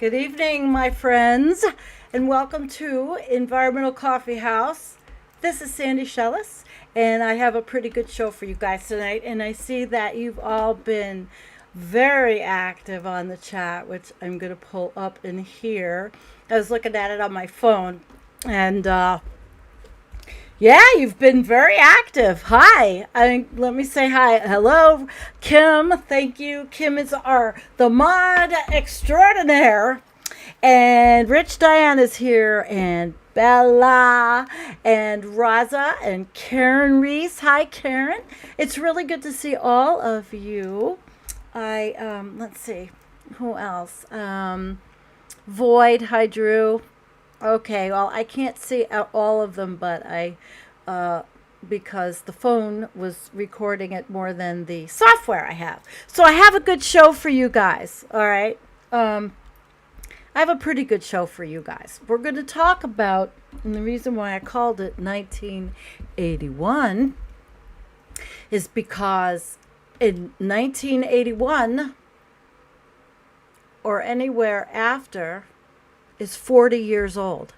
Good evening, my friends, and welcome to Environmental Coffee House. This is Sandy Schoelles, and I have a pretty good show for you guys tonight. And I see that you've all been very active on the chat, which I'm going to pull up in here. I was looking at it on my phone, and yeah, you've been very active. Hi. Let me say hi. Hello, Kim. Thank you. Kim is the mod extraordinaire. And Rich Diane is here, and Bella, and Raza, and Karen Reese. Hi, Karen. It's really good to see all of you. Let's see, who else? Void. Hi, Drew. Okay, well, I can't see all of them, but uh, because the phone was recording it more than the software I have. So I have a good show for you guys. All right. Um, I have a pretty good show for you guys. We're going to talk about, and the reason why I called it 1981 is because in 1981 or anywhere after is 40 years old.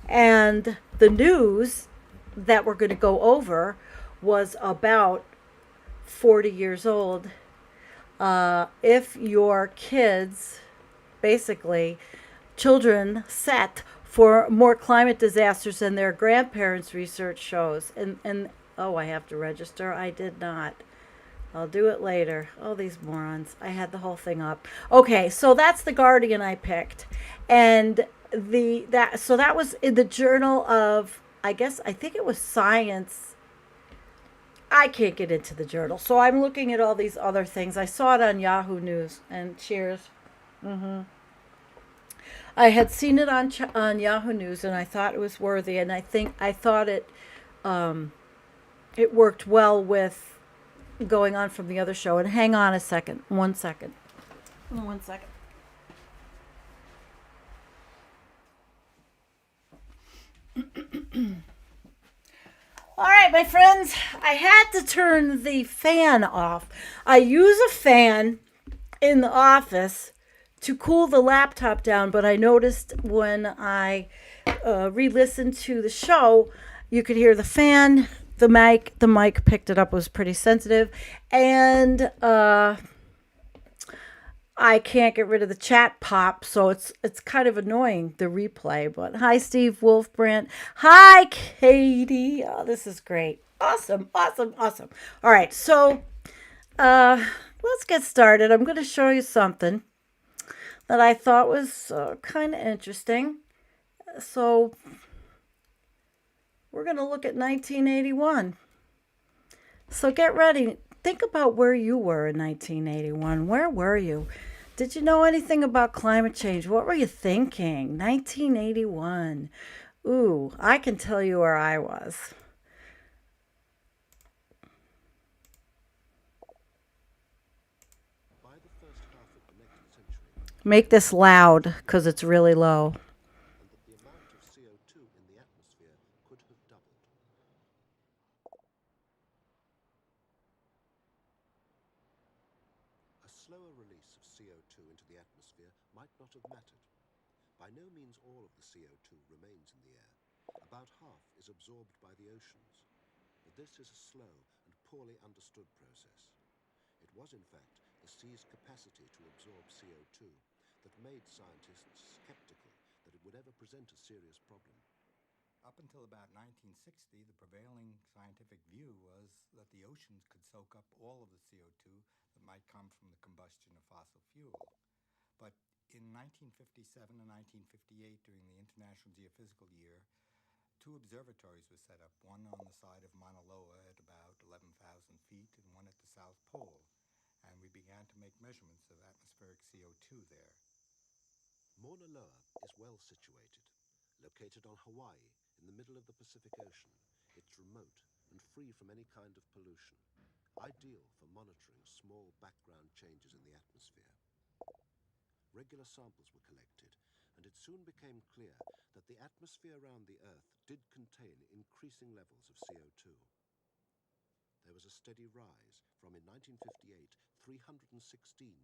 And the news that we're going to go over was about 40 years old. If your kids, basically, children set for more climate disasters than their grandparents' research shows. And oh, I have to register. I did not. I'll do it later. Oh, these morons. I had the whole thing up. Okay, so that's the Guardian I picked. And that was in the Journal of, I think it was Science. I can't get into the journal. So I'm looking at all these other things. I saw it on Yahoo News, and cheers. I had seen it on Yahoo News, and I thought it was worthy, and I thought it worked well with going on from the other show. And hang on a second, 1 second, 1 second. All right, my friends, I had to turn the fan off. I use a fan in the office to cool the laptop down, but I noticed when I re-listened to the show, you could hear the fan, the mic picked it up, was pretty sensitive, and I can't get rid of the chat pop, so it's kind of annoying, the replay. But hi, Steve Wolfbrandt. Hi, Katie. Oh, this is great. Awesome, awesome, awesome. All right, so uh, let's get started. I'm going to show you something that I thought was kind of interesting. So we're going to look at 1981. So get ready. Think about where you were in 1981. Where were you? Did you know anything about climate change? What were you thinking? 1981. Ooh, I can tell you where I was. By the first half of the next century, Make this loud because it's really low. and that the amount of CO2 in the atmosphere could have doubled. A slower release of CO2 into the atmosphere might not have mattered. By no means all of the CO2 remains in the air. About half is absorbed by the oceans. But this is a slow and poorly understood process. It was, in fact, the sea's capacity to absorb CO2 that made scientists skeptical that it would ever present a serious problem. Up until about 1960, the prevailing scientific view was that the oceans could soak up all of the CO2 that might come from the combustion of fossil fuel. But in 1957 and 1958, during the International Geophysical Year, two observatories were set up, one on the side of Mauna Loa at about 11,000 feet and one at the South Pole, and we began to make measurements of atmospheric CO2 there. Mauna Loa is well situated. Located on Hawaii, in the middle of the Pacific Ocean, it's remote and free from any kind of pollution, ideal for monitoring small background changes in the atmosphere. Regular samples were collected, and it soon became clear that the atmosphere around the Earth did contain increasing levels of CO2. There was a steady rise from, in 1958, 316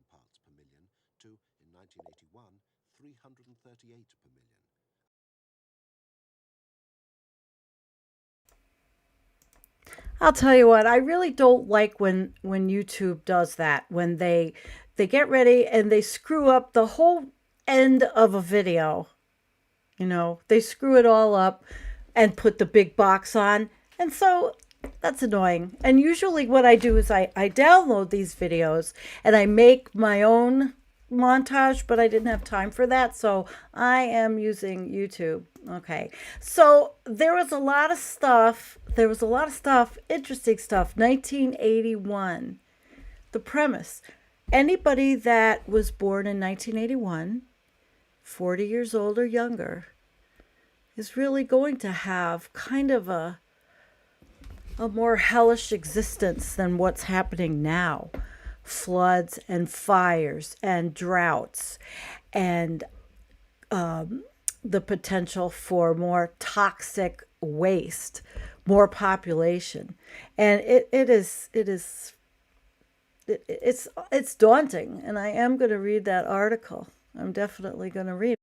parts per million to, in 1981, 338 per million. I'll tell you what, I really don't like when YouTube does that, when they get ready and they screw up the whole end of a video. You know, they screw it all up and put the big box on. And so that's annoying. And usually what I do is I download these videos and I make my own montage, but I didn't have time for that. So I am using YouTube. Okay. So there was a lot of stuff. Interesting stuff. 1981. The premise. Anybody that was born in 1981, 40 years old or younger, is really going to have kind of a more hellish existence than what's happening now. Floods and fires and droughts and the potential for more toxic waste, more population. And it's daunting. And I am going to read that article. I'm definitely going to read it.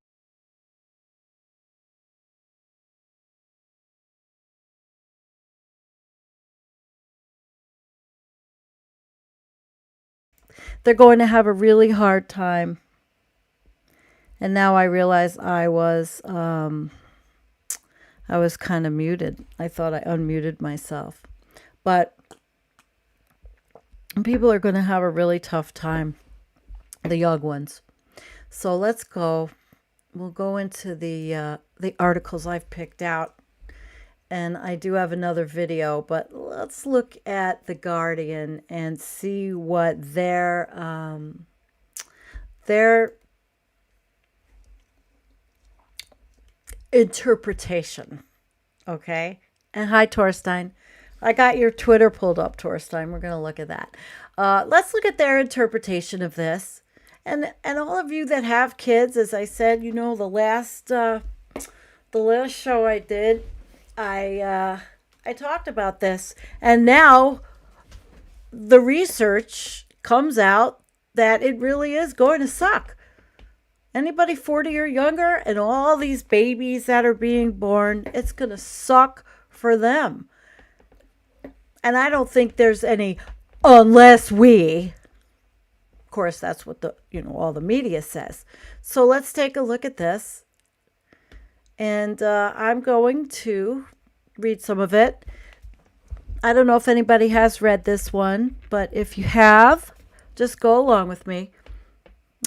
They're going to have a really hard time. And now I realize I was kind of muted. I thought I unmuted myself. But people are going to have a really tough time, the young ones. So let's go. We'll go into the articles I've picked out. And I do have another video, but let's look at The Guardian and see what their interpretation. Okay? And hi, Torstein. I got your Twitter pulled up, Torstein. We're going to look at that. Let's look at their interpretation of this. And all of you that have kids, as I said, you know, the last show I did, I talked about this, and now the research comes out that it really is going to suck. Anybody 40 or younger and all these babies that are being born, it's going to suck for them. And I don't think there's any unless we. Of course, that's what all the media says. So let's take a look at this. And I'm going to read some of it. I don't know if anybody has read this one, but if you have, just go along with me.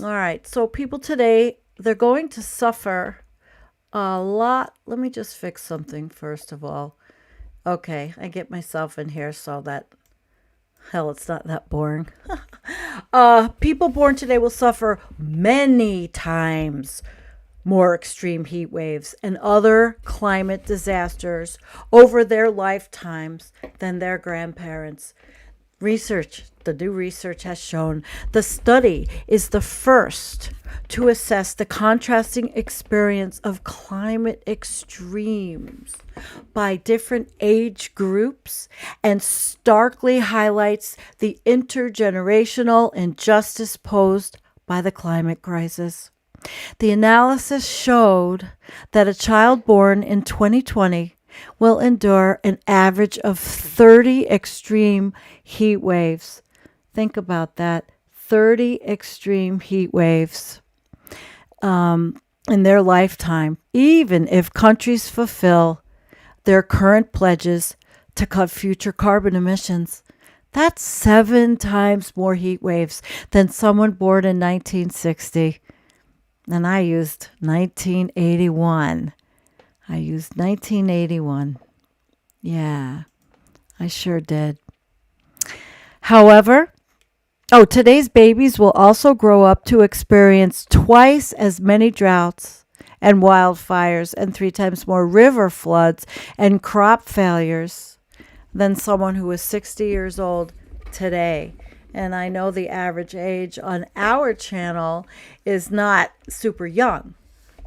All right. So people today, they're going to suffer a lot. Let me just fix something first of all. Okay. I get myself in here so that, hell, it's not that boring. People born today will suffer many times more extreme heat waves and other climate disasters over their lifetimes than their grandparents. The new research has shown the study is the first to assess the contrasting experience of climate extremes by different age groups and starkly highlights the intergenerational injustice posed by the climate crisis. The analysis showed that a child born in 2020 will endure an average of 30 extreme heat waves. Think about that. 30 extreme heat waves in their lifetime, even if countries fulfill their current pledges to cut future carbon emissions. That's 7 times more heat waves than someone born in 1960. And I used 1981. Yeah, I sure did. However, today's babies will also grow up to experience twice as many droughts and wildfires and 3 times more river floods and crop failures than someone who is 60 years old today. And I know the average age on our channel is not super young.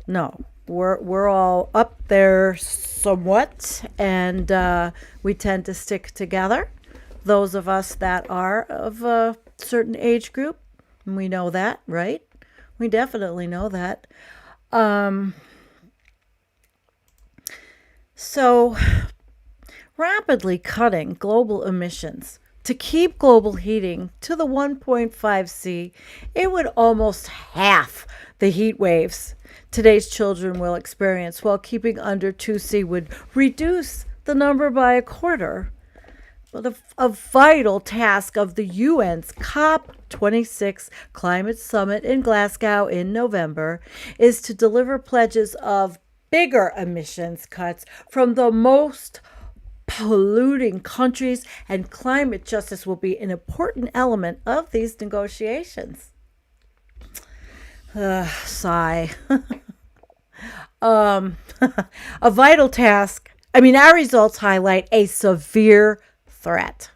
No, we're all up there somewhat, and we tend to stick together. Those of us that are of a certain age group, we know that, right? We definitely know that. Um, so, rapidly cutting global emissions to keep global heating to the 1.5C, it would almost half the heat waves today's children will experience, while keeping under 2C would reduce the number by a quarter. But a vital task of the UN's COP26 climate summit in Glasgow in November is to deliver pledges of bigger emissions cuts from the most polluting countries, and climate justice will be an important element of these negotiations. Sigh. A vital task. Our results highlight a severe threat,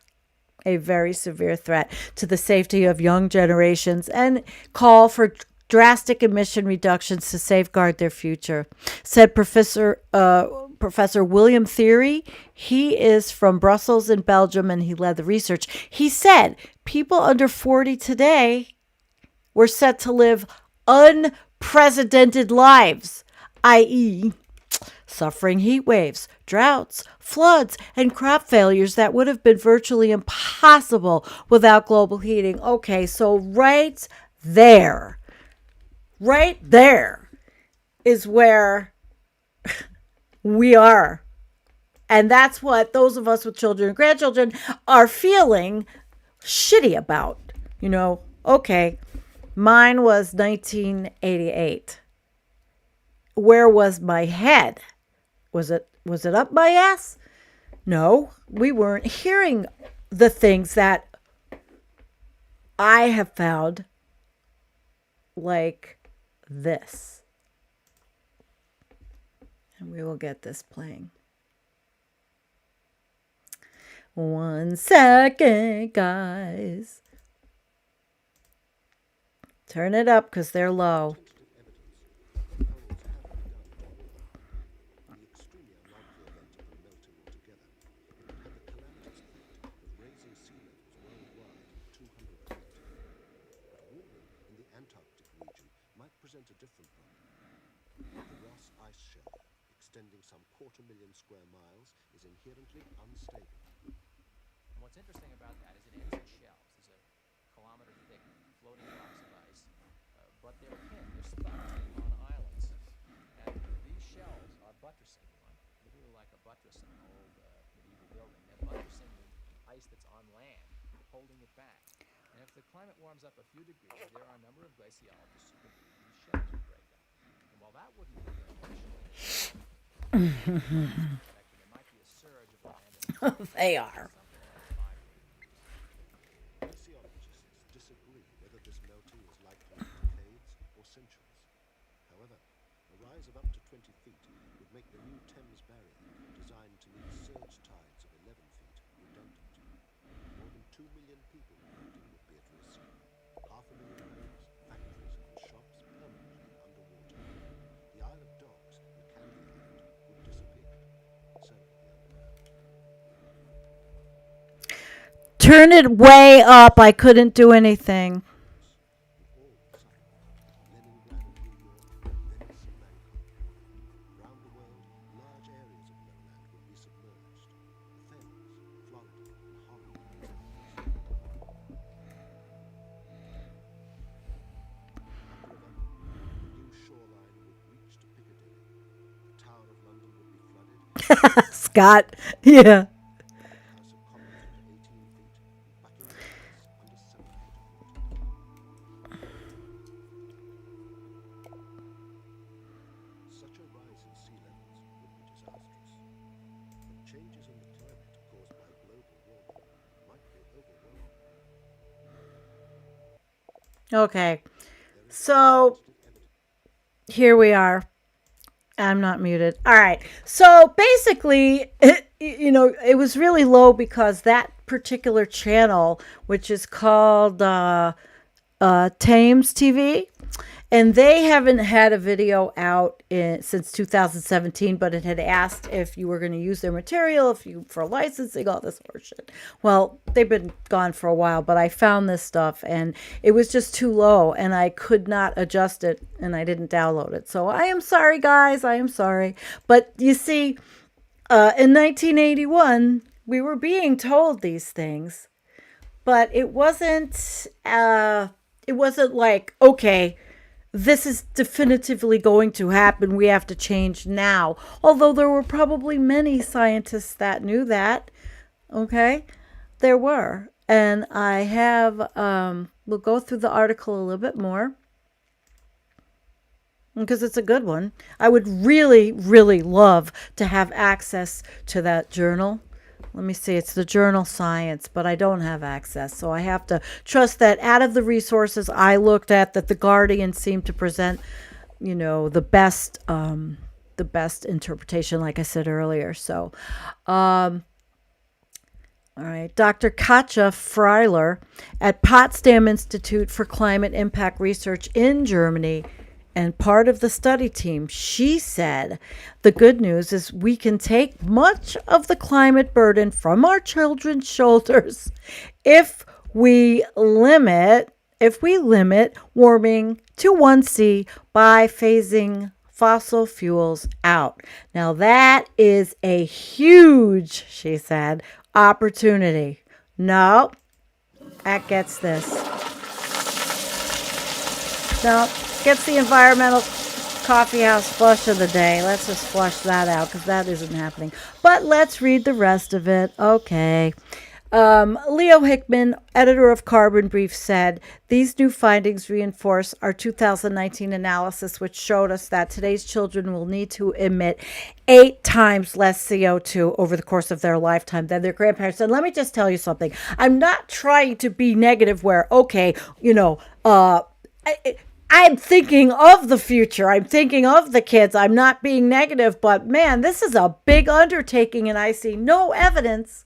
a very severe threat to the safety of young generations, and call for drastic emission reductions to safeguard their future, said Professor William Theory. He is from Brussels in Belgium, and he led the research. He said people under 40 today were set to live unprecedented lives, i.e., suffering heat waves, droughts, floods, and crop failures that would have been virtually impossible without global heating. Okay, so right there is where we are. And that's what those of us with children and grandchildren are feeling shitty about. Okay, mine was 1988. Where was my head? Was it up my ass? No, we weren't hearing the things that I have found, like this. And we will get this playing. 1 second, guys. Turn it up because they're low. Present a different problem. The Ross ice shelf, extending some 250,000 square miles, is inherently unstable. And what's interesting about that is it ends in shelves. These are kilometer-thick floating blocks of ice, but they're pinned, they're stuck on islands. And these shelves are buttressing, literally like a buttress in an old medieval building. They're buttressing the ice that's on land, holding it back. And if the climate warms up a few degrees, there are a number of glaciologists who believe these shelves will break up. And while that wouldn't be beneficial, there might be a surge of land. They are. Glaciologists disagree whether this melting is likely in decades or centuries. However, a rise of up to 20 feet would make the new Thames barrier, designed to meet surge tides of 11 feet, redundant. More than 2 million people would be at risk. 500,000 homes, factories, and shops permanently underwater. The Isle of Dogs and Candy Island would disappear. So the underground. Turn it way up. I couldn't do anything. Scott. Yeah. Such a rise in sea levels would be disastrous. But changes in the climate caused by global warming might be overwhelming. Okay. So here we are. I'm not muted. All right. So basically, it was really low because that particular channel, which is called Thames TV, And they haven't had a video out since 2017, but it had asked if you were going to use their material, for licensing, all this horseshit. Well, they've been gone for a while, but I found this stuff and it was just too low and I could not adjust it and I didn't download it. So I am sorry, guys. I am sorry. But you see, in 1981, we were being told these things, but it wasn't like, okay, this is definitively going to happen. We have to change now. Although there were probably many scientists that knew that. Okay, there were. And I have, we'll go through the article a little bit more because it's a good one. I would really, really love to have access to that journal. Let me see, it's the journal Science, but I don't have access. So I have to trust that out of the resources I looked at, that the Guardian seemed to present, the best interpretation, like I said earlier. So, all right, Dr. Katja Freiler at Potsdam Institute for Climate Impact Research in Germany and part of the study team, she said, the good news is we can take much of the climate burden from our children's shoulders if we limit warming to 1°C by phasing fossil fuels out. Now that is a huge, she said, opportunity. No, that gets this. No. Gets the environmental coffee house flush of the day. Let's just flush that out because that isn't happening. But let's read the rest of it. Okay. Leo Hickman, editor of Carbon Brief, said, these new findings reinforce our 2019 analysis, which showed us that today's children will need to emit 8 times less CO2 over the course of their lifetime than their grandparents. And let me just tell you something. I'm not trying to be negative where, okay, I'm thinking of the future. I'm thinking of the kids. I'm not being negative, but man, this is a big undertaking and I see no evidence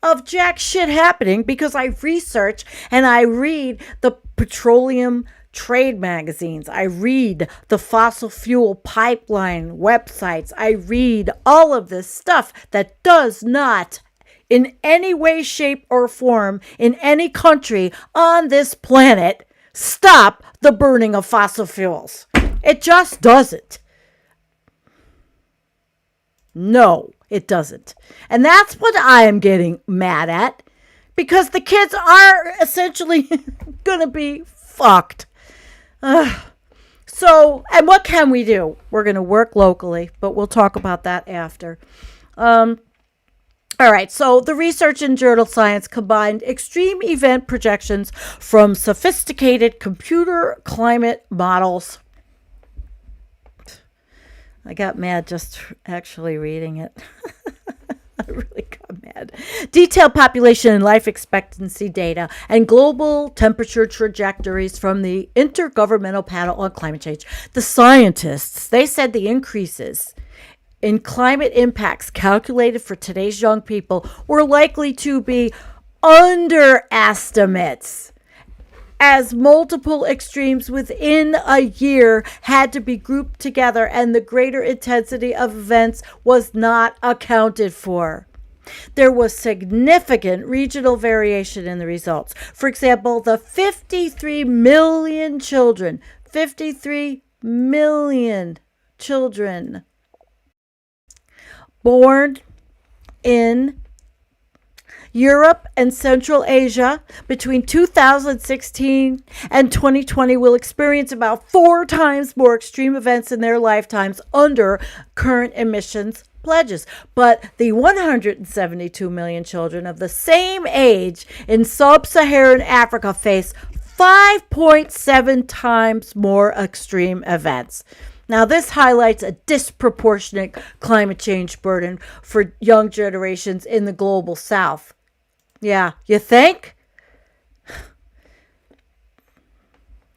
of jack shit happening because I research and I read the petroleum trade magazines. I read the fossil fuel pipeline websites. I read all of this stuff that does not in any way, shape, or form in any country on this planet stop the burning of fossil fuels. It just doesn't. No, it doesn't. And that's what I am getting mad at because the kids are essentially going to be fucked. So, and what can we do? We're going to work locally, but we'll talk about that after. All right, so the research in Journal Science combined extreme event projections from sophisticated computer climate models. I got mad just actually reading it. I really got mad. Detailed population and life expectancy data and global temperature trajectories from the Intergovernmental Panel on Climate Change. The scientists, they said the increases in climate impacts calculated for today's young people were likely to be underestimates, as multiple extremes within a year had to be grouped together and the greater intensity of events was not accounted for. There was significant regional variation in the results. For example, the 53 million children born in Europe and Central Asia between 2016 and 2020 will experience about 4 times more extreme events in their lifetimes under current emissions pledges. But the 172 million children of the same age in sub-Saharan Africa face 5.7 times more extreme events. Now, this highlights a disproportionate climate change burden for young generations in the global south. Yeah, you think?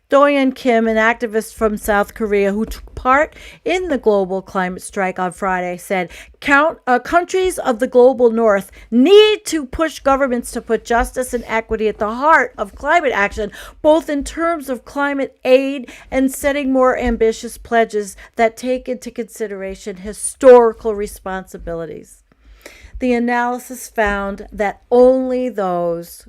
Do-yeon Kim, an activist from South Korea who took part in the global climate strike on Friday, said countries of the global north need to push governments to put justice and equity at the heart of climate action, both in terms of climate aid and setting more ambitious pledges that take into consideration historical responsibilities. The analysis found that only those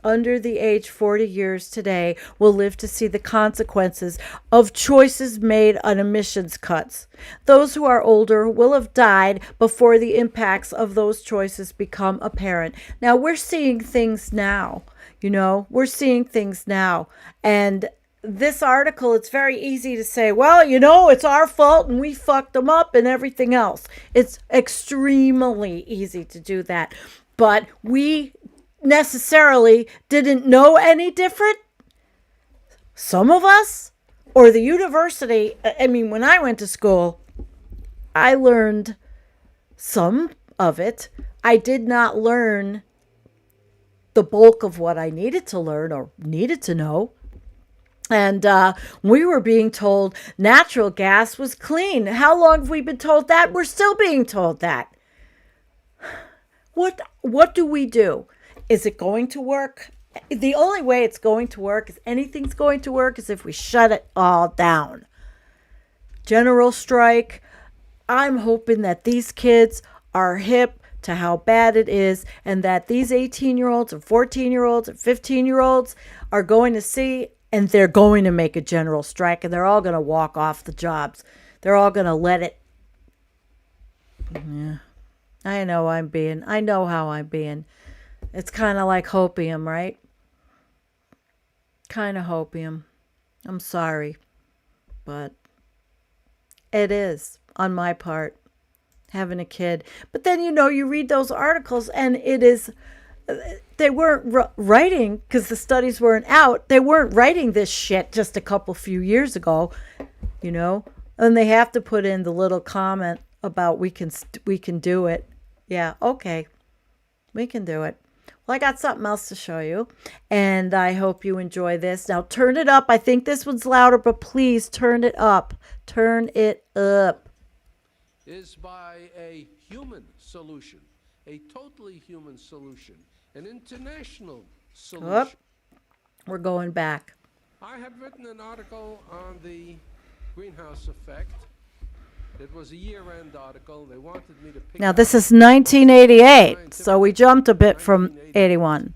under the age 40 years today will live to see the consequences of choices made on emissions cuts. Those who are older will have died before the impacts of those choices become apparent. Now, we're seeing things now. We're seeing things now. And this article, it's very easy to say, well, it's our fault and we fucked them up and everything else. It's extremely easy to do that. But we necessarily didn't know any different. Some of us, or the university, when I went to school, I learned some of it. I did not learn the bulk of what I needed to learn or needed to know. And we were being told natural gas was clean. How long have we been told that? We're still being told that. What do we do? Is it going to work? The only way it's going to work, is anything's going to work, is if we shut it all down. General strike. I'm hoping that these kids are hip to how bad it is, and that these 18-year-olds and 14-year-olds and 15-year-olds are going to see, and they're going to make a general strike, and they're all going to walk off the jobs. They're all going to let it. Yeah. I know how I'm being. It's kind of like hopium, right? Kind of hopium. I'm sorry. But it is, on my part, having a kid. But then, you read those articles and it is, they weren't writing, because the studies weren't out, they weren't writing this shit just a few years ago, and they have to put in the little comment about we can do it. Yeah, okay. We can do it. Well, I got something else to show you, and I hope you enjoy this. Now, turn it up. I think this one's louder, but please turn it up. Turn it up. Is by a human solution, a totally human solution, an international solution. Oh, we're going back. I had written an article on the greenhouse effect. It was a year-end article. They wanted me to pick. Now, this is 1988, so we jumped a bit from 81.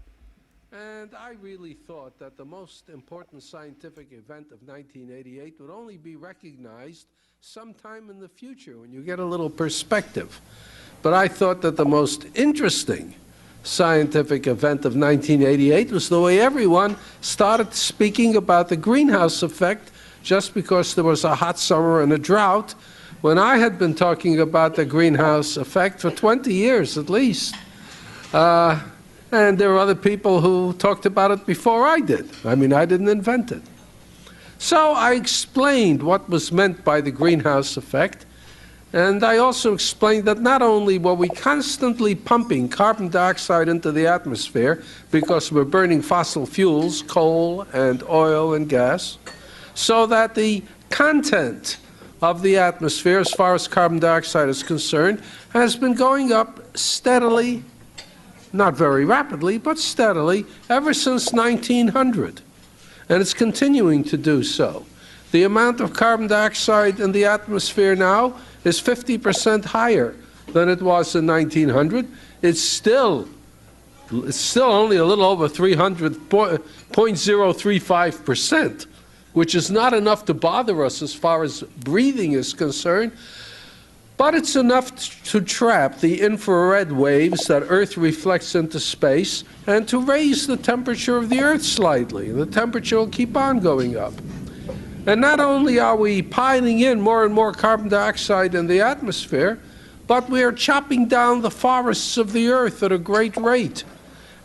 And I really thought that the most important scientific event of 1988 would only be recognized sometime in the future when you get a little perspective. But I thought that the most interesting scientific event of 1988 was the way everyone started speaking about the greenhouse effect just because there was a hot summer and a drought, when I had been talking about the greenhouse effect for 20 years at least. And there were other people who talked about it before I did. I didn't invent it. So I explained what was meant by the greenhouse effect, and I also explained that not only were we constantly pumping carbon dioxide into the atmosphere because we're burning fossil fuels, coal and oil and gas, so that the content of the atmosphere, as far as carbon dioxide is concerned, has been going up steadily, not very rapidly, but steadily, ever since 1900. And it's continuing to do so. The amount of carbon dioxide in the atmosphere now is 50% higher than it was in 1900. It's still only a little over 0.035%. Which is not enough to bother us as far as breathing is concerned, but it's enough to trap the infrared waves that Earth reflects into space and to raise the temperature of the Earth slightly. The temperature will keep on going up. And not only are we piling in more and more carbon dioxide in the atmosphere, but we are chopping down the forests of the Earth at a great rate.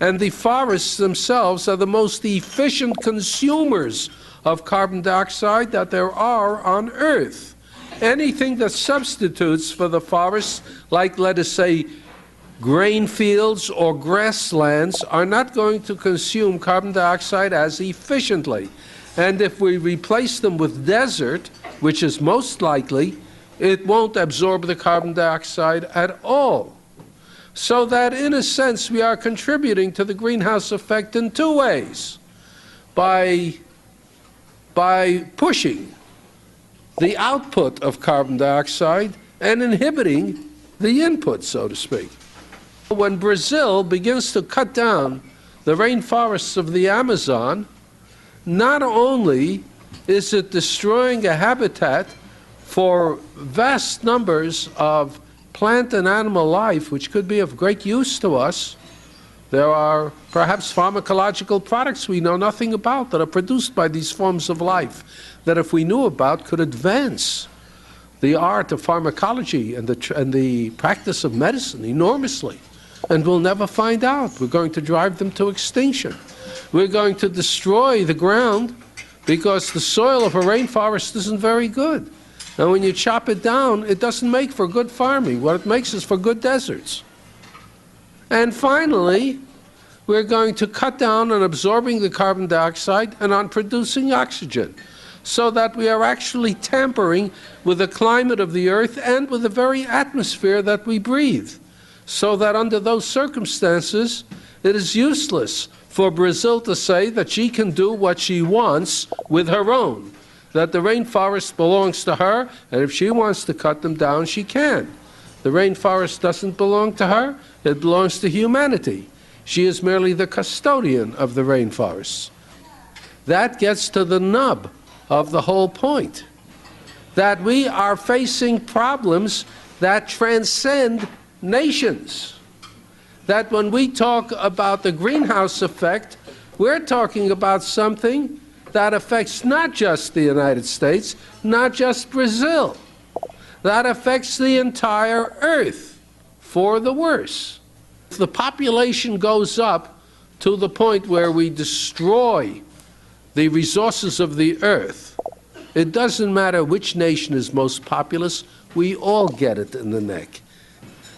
And the forests themselves are the most efficient consumers of carbon dioxide that there are on Earth. Anything that substitutes for the forests, like, let us say, grain fields or grasslands are not going to consume carbon dioxide as efficiently. And if we replace them with desert, which is most likely, it won't absorb the carbon dioxide at all. So that, in a sense, we are contributing to the greenhouse effect in two ways. By pushing the output of carbon dioxide and inhibiting the input, so to speak. When Brazil begins to cut down the rainforests of the Amazon, not only is it destroying a habitat for vast numbers of plant and animal life, which could be of great use to us. There are perhaps pharmacological products we know nothing about that are produced by these forms of life that, if we knew about, could advance the art of pharmacology and the practice of medicine enormously. And we'll never find out. We're going to drive them to extinction. We're going to destroy the ground because the soil of a rainforest isn't very good. And when you chop it down, it doesn't make for good farming. What it makes is for good deserts. And finally, we're going to cut down on absorbing the carbon dioxide and on producing oxygen, so that we are actually tampering with the climate of the earth and with the very atmosphere that we breathe. So that under those circumstances, it is useless for Brazil to say that she can do what she wants with her own, that the rainforest belongs to her, and if she wants to cut them down, she can. The rainforest doesn't belong to her, it belongs to humanity. She is merely the custodian of the rainforests. That gets to the nub of the whole point, that we are facing problems that transcend nations. That when we talk about the greenhouse effect, we're talking about something that affects not just the United States, not just Brazil. That affects the entire earth for the worse. If the population goes up to the point where we destroy the resources of the earth, it doesn't matter which nation is most populous, we all get it in the neck.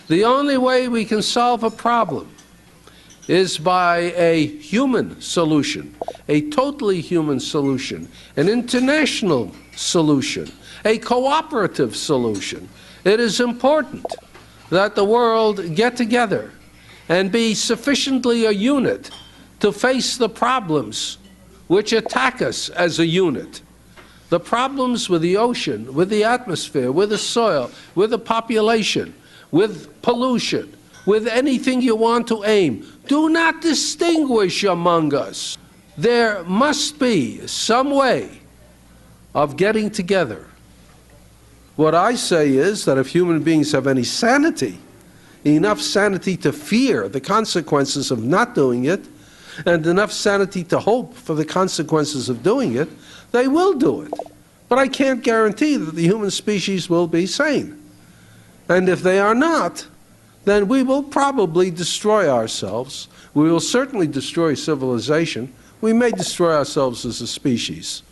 The only way we can solve a problem is by a human solution, a totally human solution, an international solution, a cooperative solution. It is important that the world get together and be sufficiently a unit to face the problems which attack us as a unit. The problems with the ocean, with the atmosphere, with the soil, with the population, with pollution, with anything you want to aim, do not distinguish among us. There must be some way of getting together. What I say is that if human beings have any sanity, enough sanity to fear the consequences of not doing it, and enough sanity to hope for the consequences of doing it, they will do it. But I can't guarantee that the human species will be sane. And if they are not, then we will probably destroy ourselves. We will certainly destroy civilization. We may destroy ourselves as a species.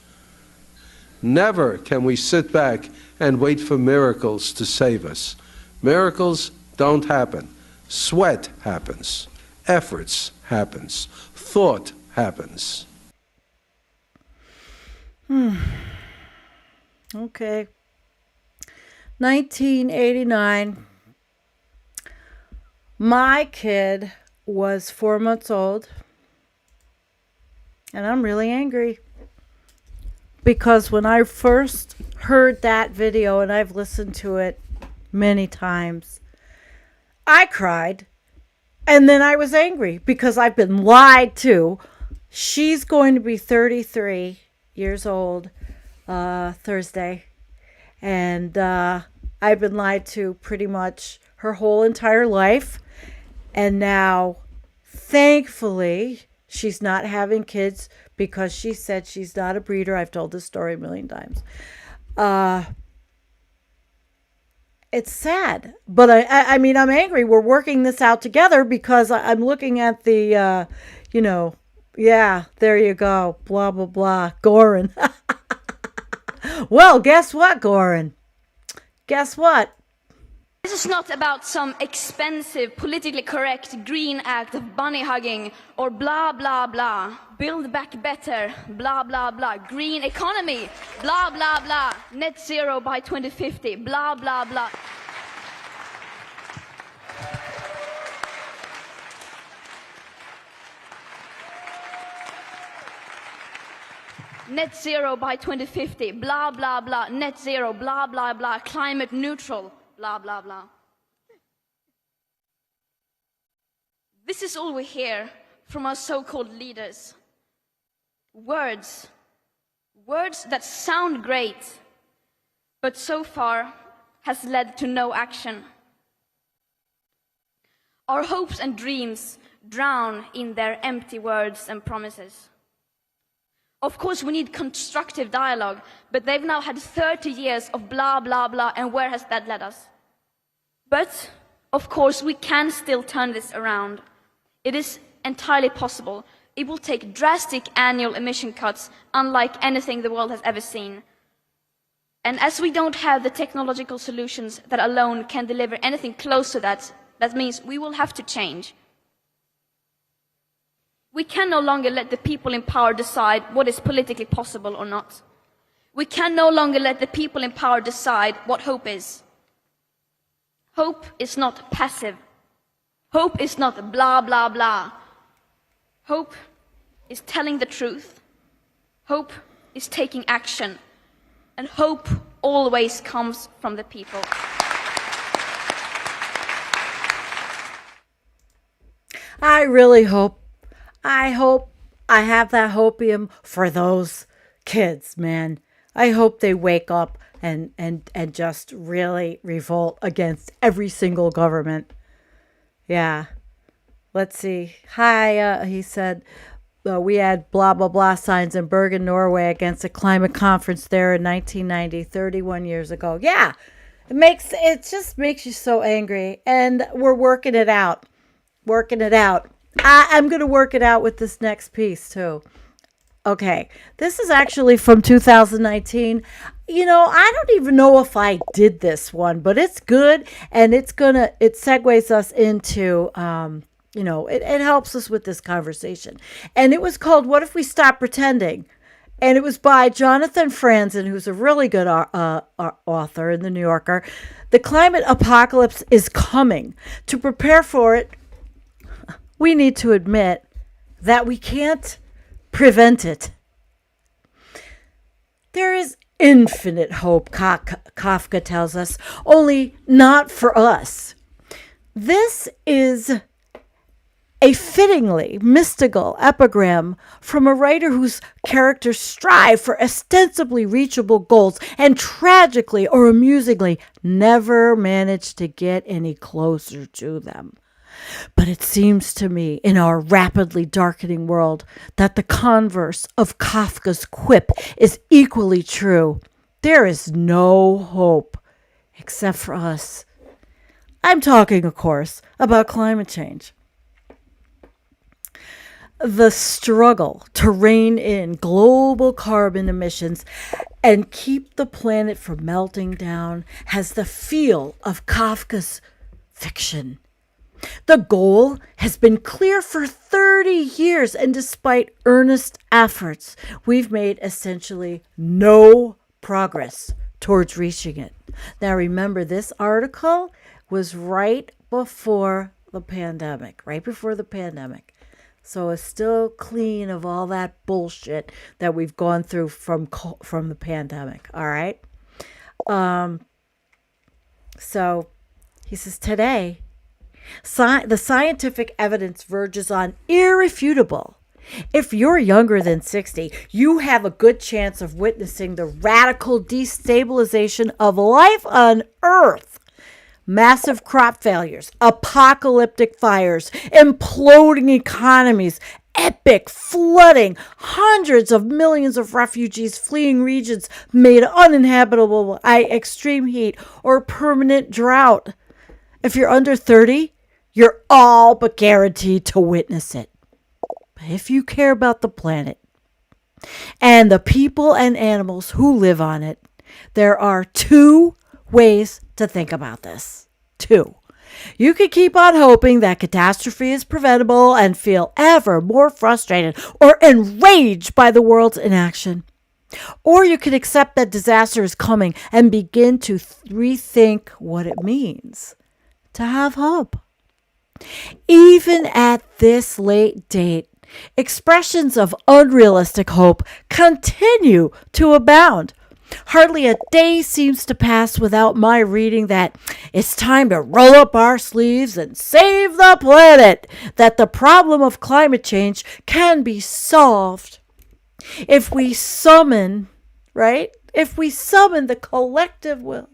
Never can we sit back and wait for miracles to save us. Miracles don't happen. Sweat happens. Efforts happens. Thought happens. Okay. 1989. My kid was 4 months old. And I'm really angry. Because when I first heard that video, and I've listened to it many times, I cried. And then I was angry because I've been lied to. She's going to be 33 years old Thursday. And I've been lied to pretty much her whole entire life. And now, thankfully, she's not having kids because she said she's not a breeder. I've told this story a million times. It's sad, but I mean, I'm angry. We're working this out together because I'm looking at the, yeah, there you go, blah, blah, blah, Goran. Well, guess what, Goran? Guess what? This is not about some expensive, politically correct green act of bunny hugging or blah, blah, blah. Build back better, blah, blah, blah. Green economy, blah, blah, blah. Net zero by 2050, blah, blah, blah. Net zero by 2050, blah, blah, blah. Net zero, blah, blah, blah. Climate neutral, blah, blah, blah. This is all we hear from our so-called leaders. Words. Words that sound great, but so far has led to no action. Our hopes and dreams drown in their empty words and promises. Of course, we need constructive dialogue, but they've now had 30 years of blah, blah, blah, and where has that led us? But, of course, we can still turn this around. It is entirely possible. It will take drastic annual emission cuts, unlike anything the world has ever seen. And as we don't have the technological solutions that alone can deliver anything close to that, that means we will have to change. We can no longer let the people in power decide what is politically possible or not. We can no longer let the people in power decide what hope is. Hope is not passive. Hope is not blah, blah, blah. Hope is telling the truth. Hope is taking action. And hope always comes from the people. I really hope I have that hopium for those kids, man. I hope they wake up and just really revolt against every single government. Yeah. Let's see. Hi, he said, we had blah, blah, blah signs in Bergen, Norway against a climate conference there in 1990, 31 years ago. Yeah. It just makes you so angry. And we're working it out. I'm going to work it out with this next piece, too. Okay, this is actually from 2019. You know, I don't even know if I did this one, but it's good, and it segues us into, it helps us with this conversation. And it was called What If We Stop Pretending? And it was by Jonathan Franzen, who's a really good author in The New Yorker. The climate apocalypse is coming. To prepare for it, we need to admit that we can't prevent it. There is infinite hope, Kafka tells us, only not for us. This is a fittingly mystical epigram from a writer whose characters strive for ostensibly reachable goals and tragically or amusingly never manage to get any closer to them. But it seems to me, in our rapidly darkening world, that the converse of Kafka's quip is equally true. There is no hope except for us. I'm talking, of course, about climate change. The struggle to rein in global carbon emissions and keep the planet from melting down has the feel of Kafka's fiction. The goal has been clear for 30 years, and despite earnest efforts, we've made essentially no progress towards reaching it. Now, remember, this article was right before the pandemic. So it's still clean of all that bullshit that we've gone through from the pandemic, all right? So he says, today, the scientific evidence verges on irrefutable. If you're younger than 60, you have a good chance of witnessing the radical destabilization of life on Earth. Massive crop failures, apocalyptic fires, imploding economies, epic flooding, hundreds of millions of refugees fleeing regions made uninhabitable by extreme heat or permanent drought. If you're under 30, you're all but guaranteed to witness it. But if you care about the planet and the people and animals who live on it, there are two ways to think about this. too. You could keep on hoping that catastrophe is preventable and feel ever more frustrated or enraged by the world's inaction. Or you could accept that disaster is coming and begin to rethink what it means to have hope. Even at this late date, expressions of unrealistic hope continue to abound. Hardly a day seems to pass without my reading that it's time to roll up our sleeves and save the planet, that the problem of climate change can be solved if we summon, right? If we summon the collective will.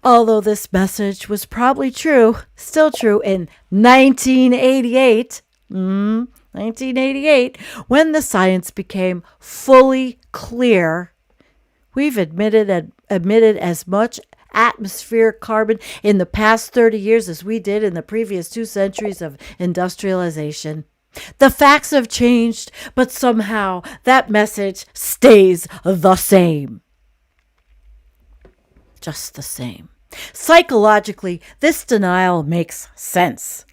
Although this message was probably still true in 1988, 1988, when the science became fully clear. We've emitted as much atmospheric carbon in the past 30 years as we did in the previous 2 centuries of industrialization. The facts have changed, but somehow that message stays the same. Just the same. Psychologically, this denial makes sense.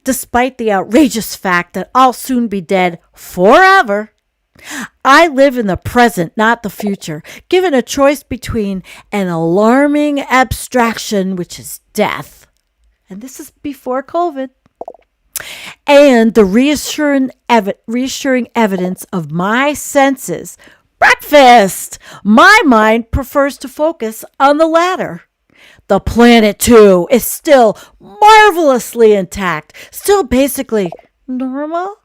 Despite the outrageous fact that I'll soon be dead forever, I live in the present, not the future, given a choice between an alarming abstraction, which is death, and this is before COVID, and the reassuring evidence of my senses. Breakfast! My mind prefers to focus on the latter. The planet, too, is still marvelously intact, still basically normal.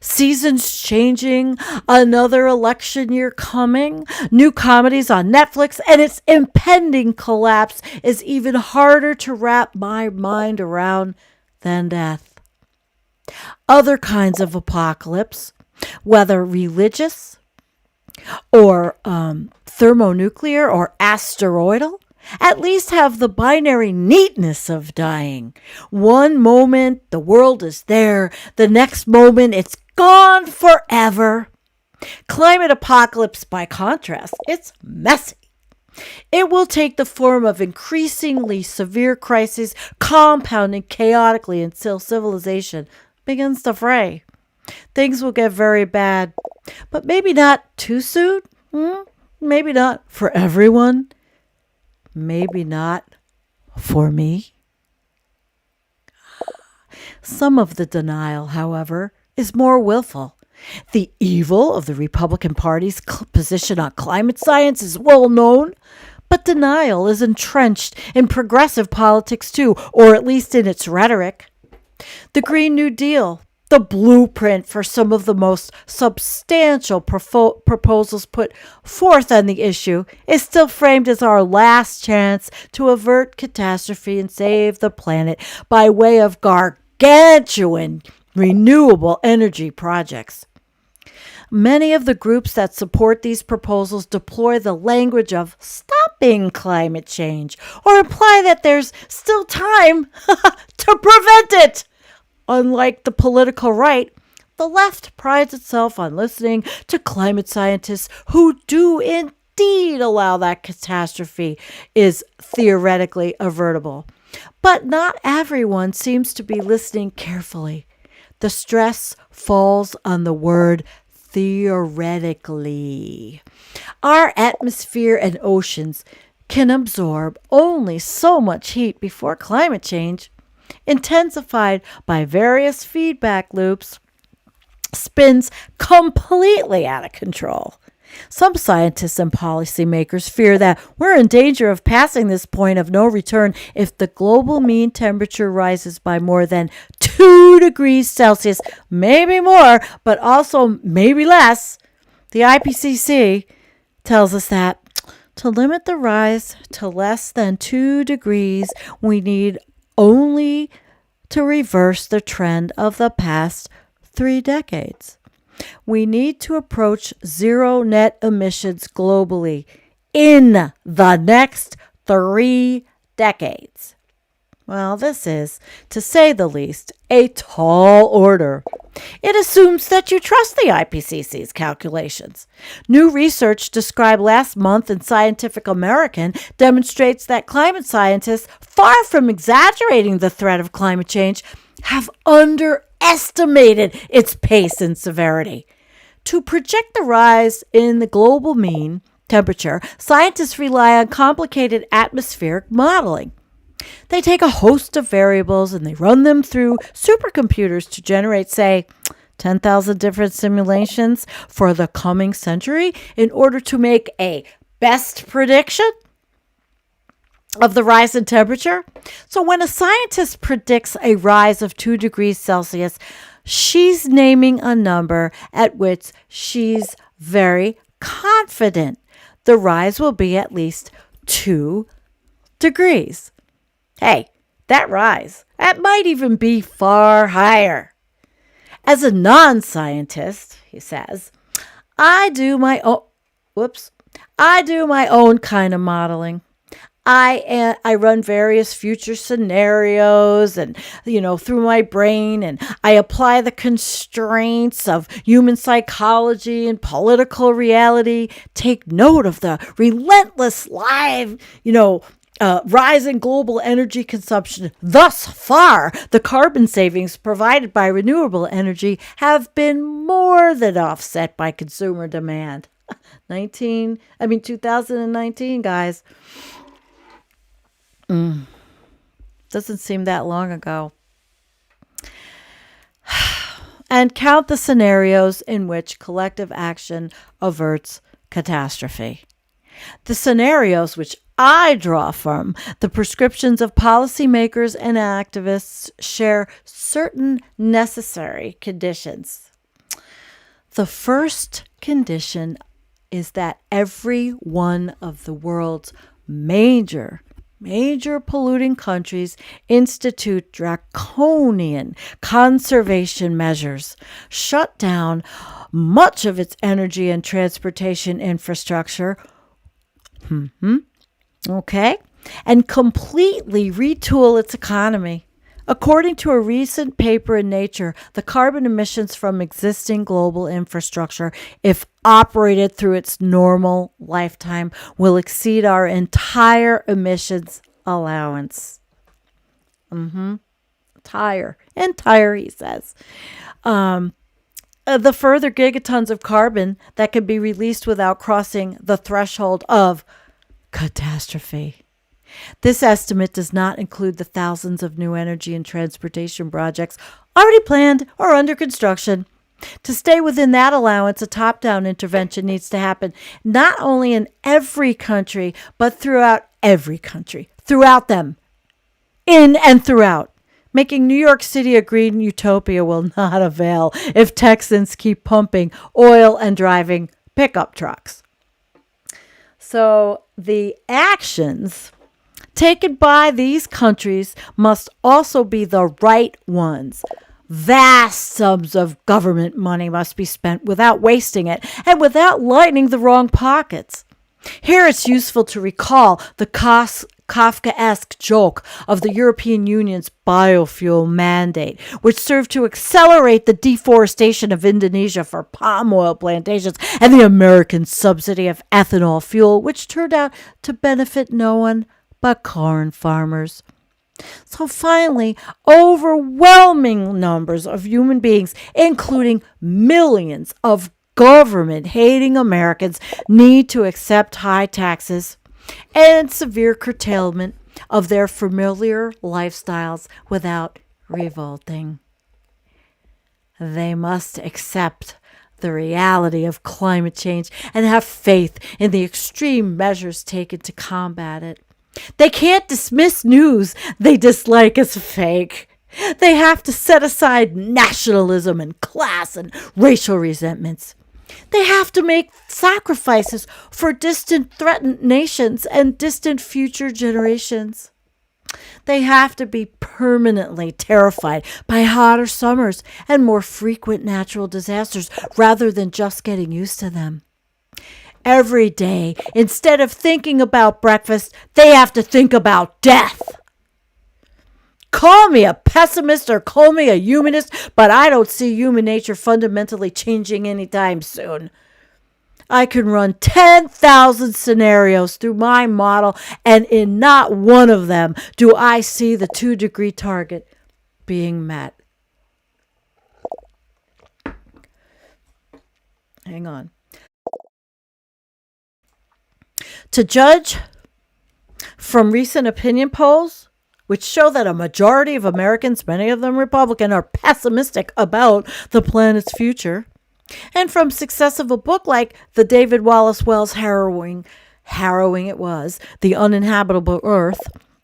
Seasons changing, another election year coming, new comedies on Netflix, and its impending collapse is even harder to wrap my mind around than death. Other kinds of apocalypse, whether religious or thermonuclear or asteroidal, at least have the binary neatness of dying. One moment the world is there, the next moment it's gone forever. Climate apocalypse, by contrast, it's messy. It will take the form of increasingly severe crises, compounding chaotically until civilization begins to fray. Things will get very bad, but maybe not too soon. Maybe not for everyone. Maybe not for me. Some of the denial, however, is more willful. The evil of the Republican Party's position on climate science is well known, but denial is entrenched in progressive politics too, or at least in its rhetoric. The Green New Deal, the blueprint for some of the most substantial proposals put forth on the issue, is still framed as our last chance to avert catastrophe and save the planet by way of gargantuan renewable energy projects. Many of the groups that support these proposals deploy the language of stopping climate change or imply that there's still time to prevent it. Unlike the political right, the left prides itself on listening to climate scientists who do indeed allow that catastrophe is theoretically avertible. But not everyone seems to be listening carefully. The stress falls on the word theoretically. Our atmosphere and oceans can absorb only so much heat before climate change, intensified by various feedback loops, spins completely out of control. Some scientists and policymakers fear that we're in danger of passing this point of no return if the global mean temperature rises by more than 2 degrees Celsius, maybe more, but also maybe less. The IPCC tells us that to limit the rise to less than 2 degrees, we need only to reverse the trend of the past 3 decades. We need to approach zero net emissions globally in the next 3 decades. Well, this is, to say the least, a tall order. It assumes that you trust the IPCC's calculations. New research described last month in Scientific American demonstrates that climate scientists, far from exaggerating the threat of climate change, have underestimated its pace and severity. To project the rise in the global mean temperature, scientists rely on complicated atmospheric modeling. They take a host of variables and they run them through supercomputers to generate, say, 10,000 different simulations for the coming century in order to make a best prediction of the rise in temperature. So when a scientist predicts a rise of 2 degrees Celsius, she's naming a number at which she's very confident the rise will be at least 2 degrees. Hey, that rise, that might even be far higher. As a non-scientist, he says, I do my own kind of modeling. I run various future scenarios and, through my brain, and I apply the constraints of human psychology and political reality, take note of the relentless rise in global energy consumption. Thus far, the carbon savings provided by renewable energy have been more than offset by consumer demand. 2019, guys. Doesn't seem that long ago. And count the scenarios in which collective action averts catastrophe. The scenarios which I draw from the prescriptions of policymakers and activists share certain necessary conditions. The first condition is that every one of the world's major polluting countries institute draconian conservation measures, shut down much of its energy and transportation infrastructure, and completely retool its economy. According to a recent paper in Nature, the carbon emissions from existing global infrastructure, if operated through its normal lifetime, will exceed our entire emissions allowance. Entire, he says. The further gigatons of carbon that can be released without crossing the threshold of catastrophe. This estimate does not include the thousands of new energy and transportation projects already planned or under construction. To stay within that allowance, a top-down intervention needs to happen not only in every country, but throughout every country, throughout them, in and throughout. Making New York City a green utopia will not avail if Texans keep pumping oil and driving pickup trucks. So the actions taken by these countries must also be the right ones. Vast sums of government money must be spent without wasting it and without lining the wrong pockets. Here it's useful to recall the Kafkaesque joke of the European Union's biofuel mandate, which served to accelerate the deforestation of Indonesia for palm oil plantations, and the American subsidy of ethanol fuel, which turned out to benefit no one but corn farmers. So finally, overwhelming numbers of human beings, including millions of government-hating Americans, need to accept high taxes and severe curtailment of their familiar lifestyles without revolting. They must accept the reality of climate change and have faith in the extreme measures taken to combat it. They can't dismiss news they dislike as fake. They have to set aside nationalism and class and racial resentments. They have to make sacrifices for distant threatened nations and distant future generations. They have to be permanently terrified by hotter summers and more frequent natural disasters rather than just getting used to them. Every day, instead of thinking about breakfast, they have to think about death. Call me a pessimist or call me a humanist, but I don't see human nature fundamentally changing anytime soon. I can run 10,000 scenarios through my model, and in not one of them do I see the 2-degree target being met. Hang on. To judge from recent opinion polls, which show that a majority of Americans, many of them Republican, are pessimistic about the planet's future, and from success of a book like the David Wallace Wells harrowing it was, The Uninhabitable Earth,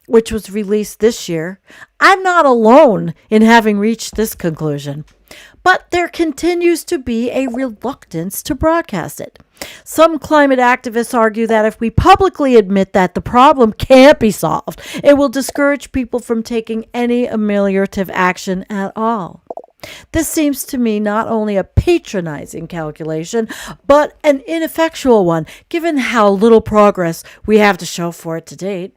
which was released this year, I'm not alone in having reached this conclusion. But there continues to be a reluctance to broadcast it. Some climate activists argue that if we publicly admit that the problem can't be solved, it will discourage people from taking any ameliorative action at all. This seems to me not only a patronizing calculation, but an ineffectual one, given how little progress we have to show for it to date.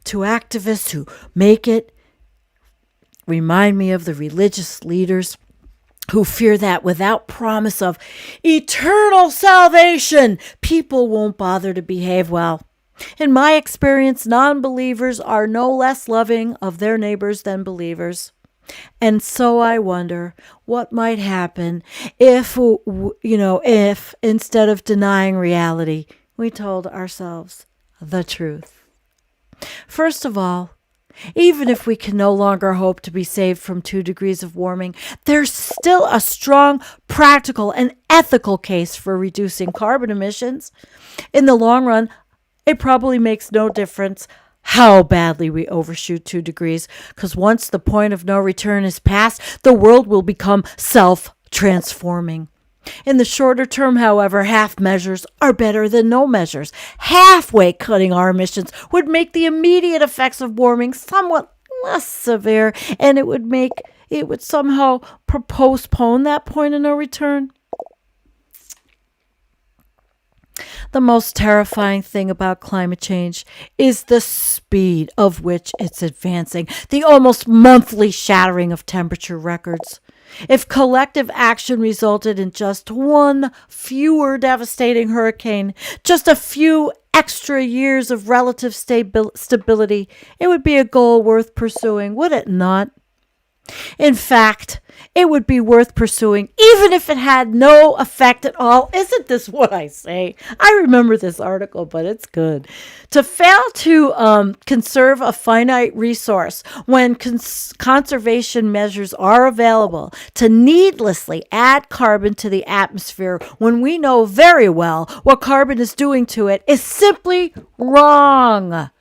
To activists who make it remind me of the religious leaders who fear that without promise of eternal salvation, people won't bother to behave well. In my experience, non-believers are no less loving of their neighbors than believers. And so I wonder what might happen if instead of denying reality, we told ourselves the truth. First of all, even if we can no longer hope to be saved from 2 degrees of warming, there's still a strong practical and ethical case for reducing carbon emissions. In the long run, it probably makes no difference how badly we overshoot 2 degrees, because once the point of no return is passed, the world will become self-transforming. In the shorter term, however, half measures are better than no measures. Halfway cutting our emissions would make the immediate effects of warming somewhat less severe, and it would somehow postpone that point of no return. The most terrifying thing about climate change is the speed of which it's advancing, the almost monthly shattering of temperature records. If collective action resulted in just one fewer devastating hurricane, just a few extra years of relative stability, it would be a goal worth pursuing, would it not? In fact, it would be worth pursuing even if it had no effect at all. Isn't this what I say? I remember this article, but it's good. To fail to conserve a finite resource when conservation measures are available, to needlessly add carbon to the atmosphere when we know very well what carbon is doing to it, is simply wrong.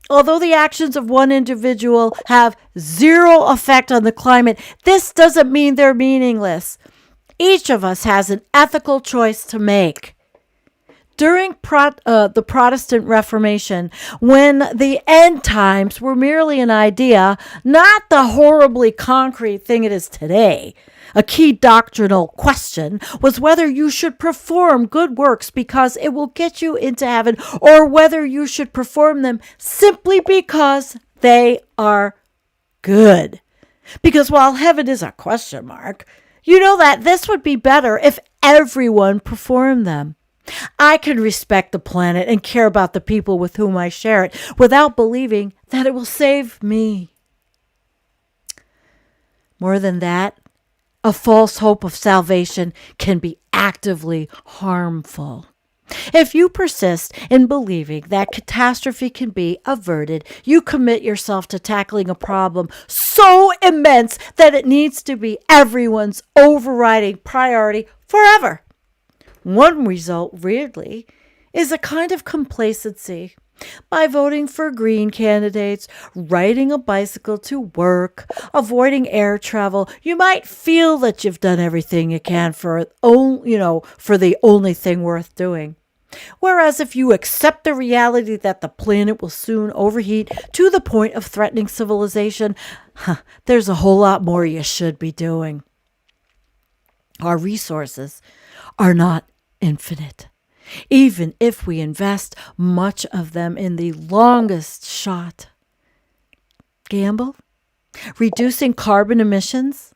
Although the actions of one individual have zero effect on the climate, this doesn't mean they're meaningless. Each of us has an ethical choice to make. During the Protestant Reformation, when the end times were merely an idea, not the horribly concrete thing it is today, a key doctrinal question was whether you should perform good works because it will get you into heaven, or whether you should perform them simply because they are good. Because while heaven is a question mark, you know that this would be better if everyone performed them. I can respect the planet and care about the people with whom I share it without believing that it will save me. More than that, a false hope of salvation can be actively harmful. If you persist in believing that catastrophe can be averted, you commit yourself to tackling a problem so immense that it needs to be everyone's overriding priority forever. One result, weirdly, is a kind of complacency. By voting for green candidates, riding a bicycle to work, avoiding air travel, you might feel that you've done everything you can for the only thing worth doing. Whereas if you accept the reality that the planet will soon overheat to the point of threatening civilization, there's a whole lot more you should be doing. Our resources are not infinite. Even if we invest much of them in the longest shot, gamble? Reducing carbon emissions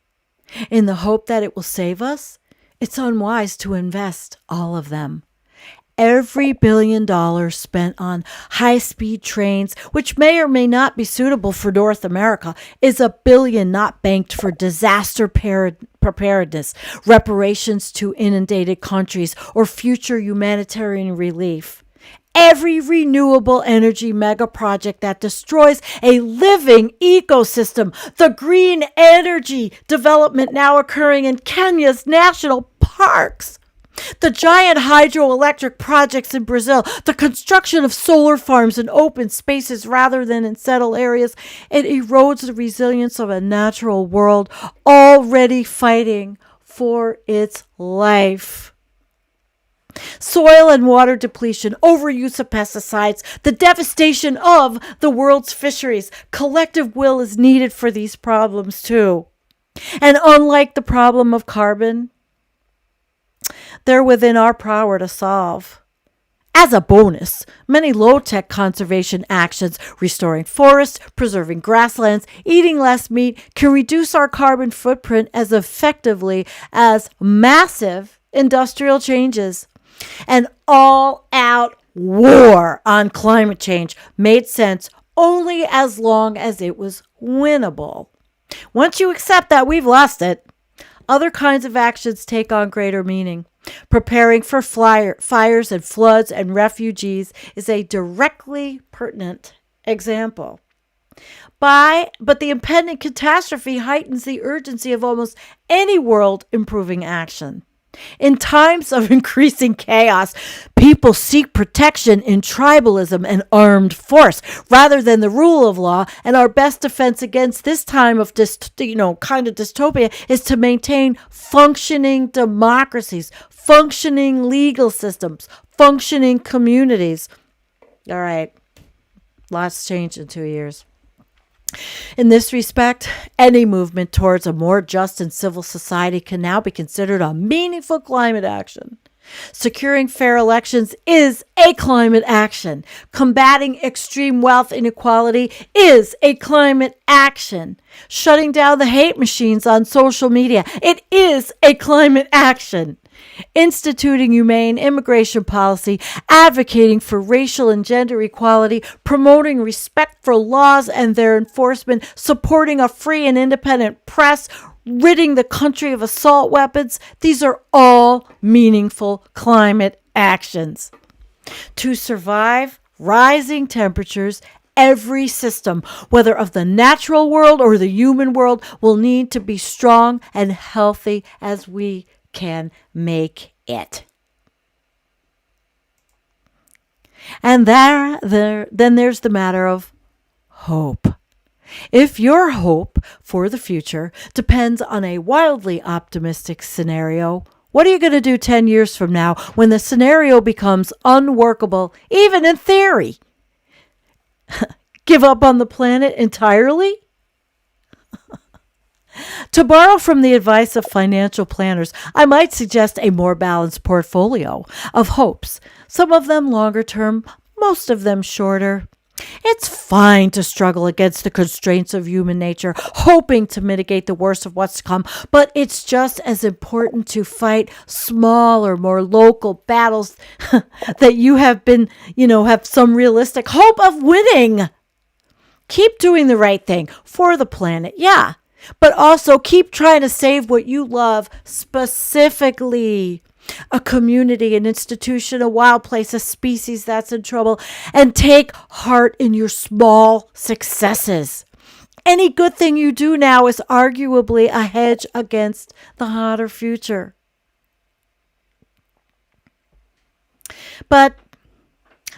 in the hope that it will save us? It's unwise to invest all of them. Every $1 billion spent on high-speed trains, which may or may not be suitable for North America, is $1 billion not banked for disaster preparedness, reparations to inundated countries, or future humanitarian relief. Every renewable energy mega project that destroys a living ecosystem, the green energy development now occurring in Kenya's national parks, the giant hydroelectric projects in Brazil, the construction of solar farms in open spaces rather than in settled areas, it erodes the resilience of a natural world already fighting for its life. Soil and water depletion, overuse of pesticides, the devastation of the world's fisheries. Collective will is needed for these problems too. And unlike the problem of carbon, they're within our power to solve. As a bonus, many low-tech conservation actions, restoring forests, preserving grasslands, eating less meat, can reduce our carbon footprint as effectively as massive industrial changes. An all-out war on climate change made sense only as long as it was winnable. Once you accept that we've lost it, other kinds of actions take on greater meaning. Preparing for fires and floods and refugees is a directly pertinent example. But the impending catastrophe heightens the urgency of almost any world-improving action. In times of increasing chaos, people seek protection in tribalism and armed force rather than the rule of law, and our best defense against this time of dystopia is to maintain functioning democracies, functioning legal systems, functioning communities. All right, lots changed in 2 years. In this respect, any movement towards a more just and civil society can now be considered a meaningful climate action. Securing fair elections is a climate action. Combating extreme wealth inequality is a climate action. Shutting down the hate machines on social media, it is a climate action. Instituting humane immigration policy, advocating for racial and gender equality, promoting respect for laws and their enforcement, supporting a free and independent press, ridding the country of assault weapons. These are all meaningful climate actions. To survive rising temperatures, every system, whether of the natural world or the human world, will need to be strong and healthy as we can make it. And then there's the matter of hope. If your hope for the future depends on a wildly optimistic scenario, what are you going to do 10 years from now when the scenario becomes unworkable, even in theory? Give up on the planet entirely? To borrow from the advice of financial planners, I might suggest a more balanced portfolio of hopes, some of them longer term, most of them shorter. It's fine to struggle against the constraints of human nature, hoping to mitigate the worst of what's to come, but it's just as important to fight smaller, more local battles that you have some realistic hope of winning. Keep doing the right thing for the planet, yeah. But also keep trying to save what you love, specifically a community, an institution, a wild place, a species that's in trouble, and take heart in your small successes. Any good thing you do now is arguably a hedge against the hotter future. But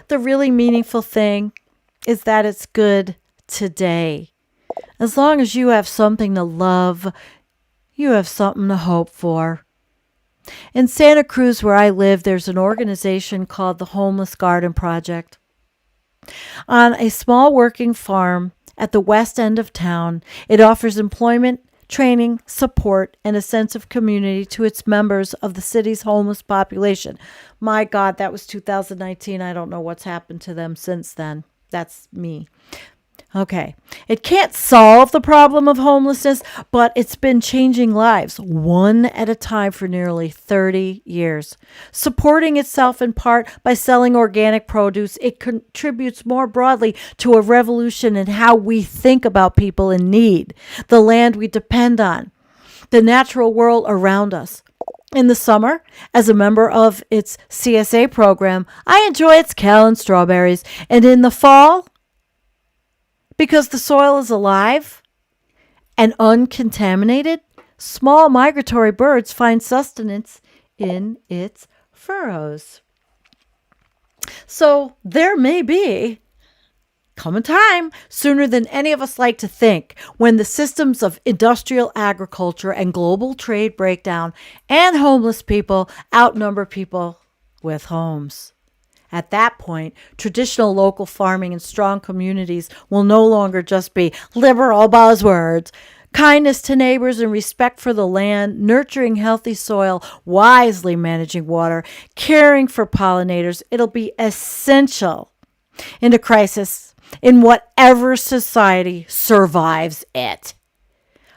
the really meaningful thing is that it's good today. As long as you have something to love, you have something to hope for. In Santa Cruz, where I live, there's an organization called the Homeless Garden Project. On a small working farm at the west end of town, it offers employment, training, support, and a sense of community to its members of the city's homeless population. My God, that was 2019. I don't know what's happened to them since then. That's me. Okay. It can't solve the problem of homelessness, but it's been changing lives one at a time for nearly 30 years. Supporting itself in part by selling organic produce, it contributes more broadly to a revolution in how we think about people in need, the land we depend on, the natural world around us. In the summer, as a member of its CSA program, I enjoy its kale and strawberries. And in the fall, because the soil is alive and uncontaminated, small migratory birds find sustenance in its furrows. So there may be come a time sooner than any of us like to think when the systems of industrial agriculture and global trade break down and homeless people outnumber people with homes. At that point, traditional local farming and strong communities will no longer just be liberal buzzwords. Kindness to neighbors and respect for the land, nurturing healthy soil, wisely managing water, caring for pollinators, it'll be essential in a crisis in whatever society survives it.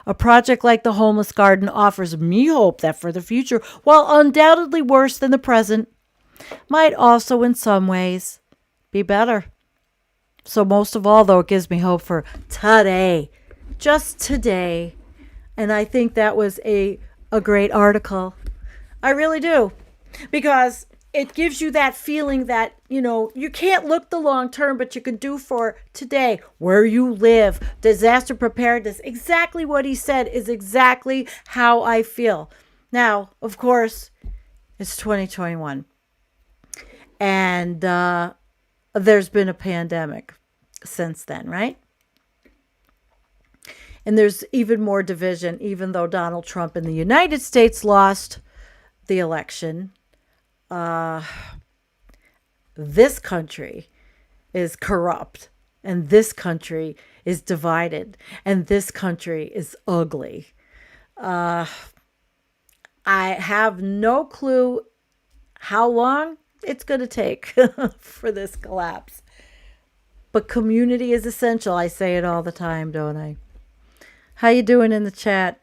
A project like the Homeless Garden offers me hope that for the future, while undoubtedly worse than the present, might also in some ways be better. So most of all, though, it gives me hope for today, just today. And I think that was a great article. I really do. Because it gives you that feeling that, you can't look the long term, but you can do for today, where you live, disaster preparedness. Exactly what he said is exactly how I feel. Now, of course, it's 2021. And there's been a pandemic since then, right? And there's even more division, even though Donald Trump in the United States lost the election. This country is corrupt, and this country is divided, and this country is ugly. I have no clue how long it's going to take for this collapse. But community is essential. I say it all the time, don't I? How you doing in the chat?